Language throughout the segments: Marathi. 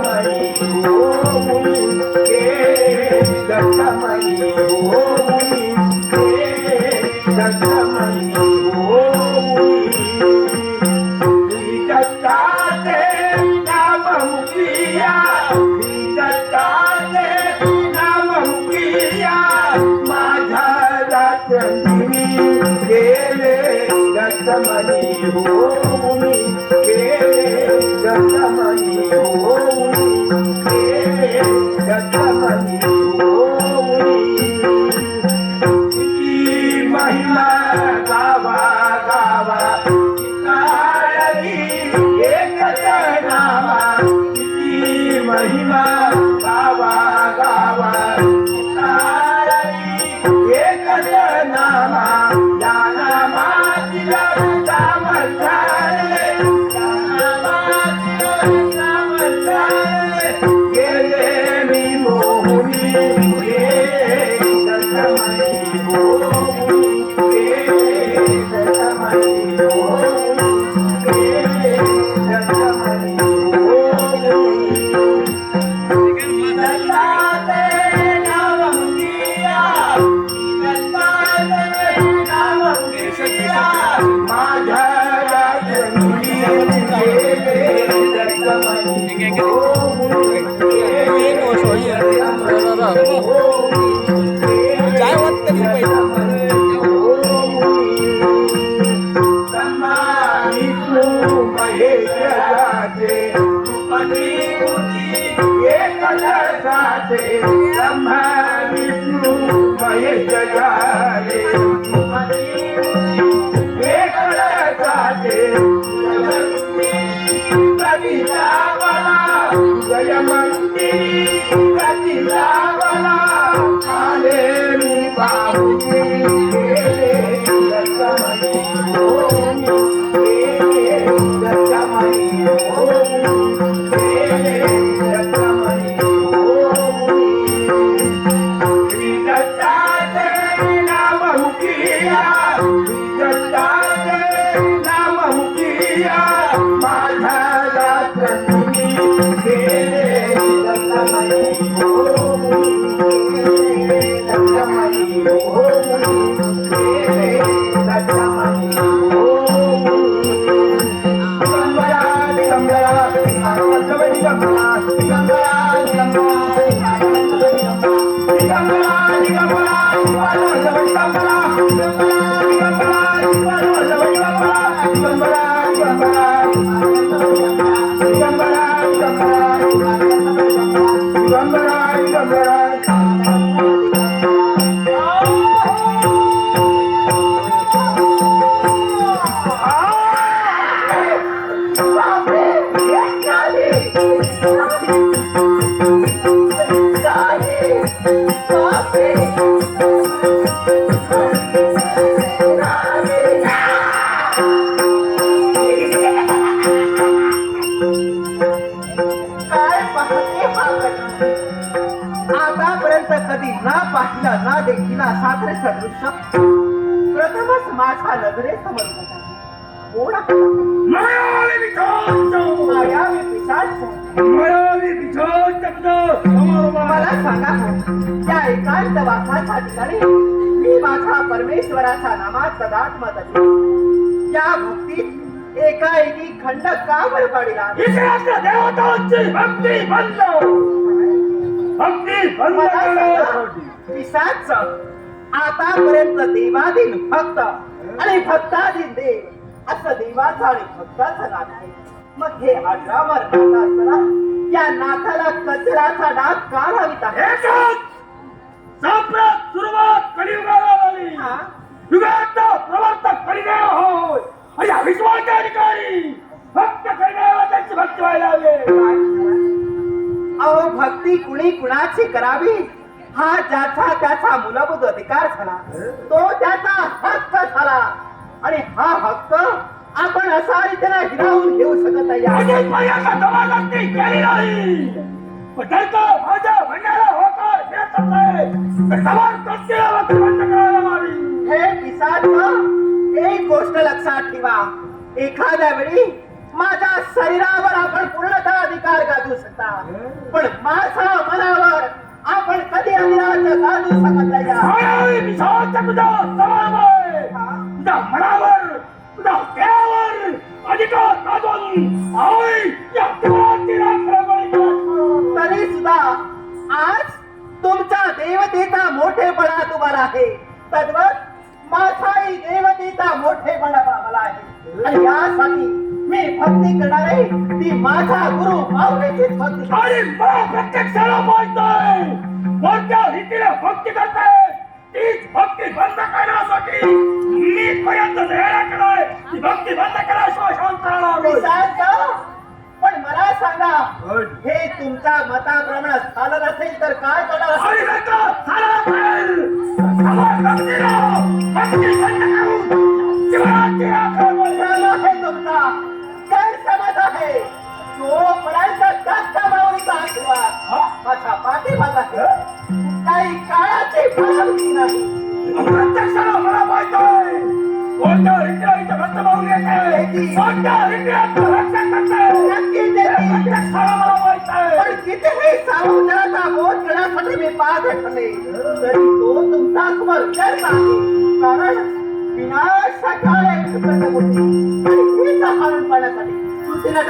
दत्तमयी होऊनी गेले दत्तमयी होऊनी गेले दत्तमयी होऊनी दत्ताचे नाम मुकिया दत्ताचे नाम मुकिया माझ्या रात्री गेले दत्तमयी होऊनी गेले दत्तमयी होऊनी गेले दत्तमयी होऊनी किती महिमा गावा गावा काळी एकच नामा किती महिमा गावा गावा काळी एकच नामा या नामातील सामर्थ्याने या नामातील सामर्थ्याने गेले मी मोहुनी गेले दत्तमयी होऊनी गेले दत्तमयी होऊनी गेले दत्तमयी होऊनी दत्ताचे नाम मुकिया दत्ताचे नाम मुकिया माझ्या रात्री गेले दत्तमयी होऊनी गेले दत्तमयी होऊनी ब्रह्मा विष्णू महेश जाते पतिमुती एकच जाते ब्रह्मा विष्णू महेश जाते पतिमुती एकच जाते प्रतिजावला जयमंती प्रतिजावला आले मी बाहुनी गेले दत्तमयी होऊनी गेले दत्तमयी होऊनी गेले दत्तमयी होऊनी श्री दत्ताचे नाम मुकिया श्री दत्ताचे नाम मुकिया माझ्या रात्री गेले दत्तमयी होऊनी गेले दत्तमयी होऊनी गेले दत्तमयी होऊनी दिगंबरा दिगंबरा आत्मवल्लभ दिगंबरा दिगंबरा दिगंबरा दिगंबरा दिगंबरा आत्मवल्लभ दिगंबरा दिगंबरा दिगंबरा आत्मवल्लभ दिगंबरा दिगंबरा दिगंबरा दिगंबरा दिगंबरा दिगंबरा आतापर्यंत कधी ना पाहिला ना देखीला साखरे सदृश्य प्रथमच माझ्या नजरेसमोर होता. कोण मायावी पिशाच मला सांगा त्या एकांत वासाच्या ठिकाणी मी माझ्या परमेश्वराच्या नामात सदात्मत त्या भक्तीत एकाएकी खंड का बरं पाडला देवतांची भक्ती बंद पिशाच आतापर्यंत देवाधीन भक्त आणि भक्ताधीन देव असं देवाचं आणि भक्ताचं नात आहे. मग हे अजरामर नाथ असताना या नाथाला कचराचा डाग का लावित आहे? सुरुवात कलियुगाला झाली. युगाचा प्रवर्तक कलिदेव होय. या विश्वाच्या अधिकारी भक्त कलिदेवाला त्यांची भक्ती व्हायला हवी. अहो भक्ती कुणी कुणाची करावी हा ज्याचा त्याचा मूलभूत अधिकार झाला, तो त्याचा हक्क झाला आणि हा हक्क आपण असा रीतीने हिरावून घेऊ शकत नाही. हे पिसाच एक गोष्ट लक्षात ठेवा, एखाद्या वेळी माझ्या शरीरावर आपण पूर्णतः अधिकार गाजू शकता पण माझ्या मनावर आपण कधी अधिराज्य गाजू शकत नाही होय, मी सांगतो तुझा सवाल आहे. तुझ्या मनावर तुझ्या देहावर अधिकार गाजवून होय, या देवाची राखण करू. तरी सुद्धा आज तुमच्या देवतेचा मोठेपणा तुम्हाला आहे तद्वत माझाही देवतेचा मोठेपणा मला आहे आणि यासाठी मी भक्ती करणार आहे ती माझा गुरु माऊलीचीच भक्ती आणि मला प्रत्यक्षाला माहितोय कोणत्या रीतीने भक्ती करते तीच भक्ती बंद करण्यासाठी मी पर्यंत देण्याकडे ती भक्ती बंद केल्याशिवाय शांत राहणार नाही. विशाल पण मला सांगा हे तुमच्या मताप्रमाणे झालं नसेल तर काय करणार आणि नंतर सारा पाहिजे समाज भक्तीला भक्ती बंद करून जीवनाची राखण करू. भ्रम आहे तुमचा गैरसमज आहे जोपर्यंत दत्त माऊलीचा आशीर्वाद माझ्या पाठीमागे आहे काही काळाची परवानगी नाही प्रत्यक्षाला मला माहितोय कोणत्या रीतीने इथं भक्त माऊली येते कोणत्या रीतीने रक्षण करते नक्की देतील. प्रत्यक्षाला मला माहितोय पण कितीही सावधानाचा बोध करण्यासाठी मी पाहत ठरले तरी तो तुमचा स्मरण आहे कारण विनाशकाळे सुगंध होती आणि ही हाणून पाडण्यासाठी तुझीला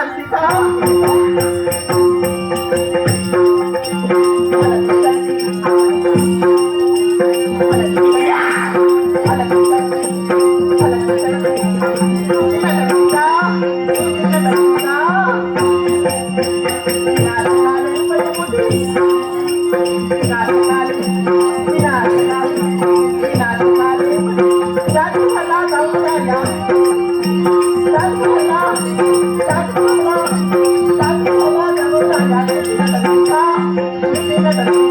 Thank you.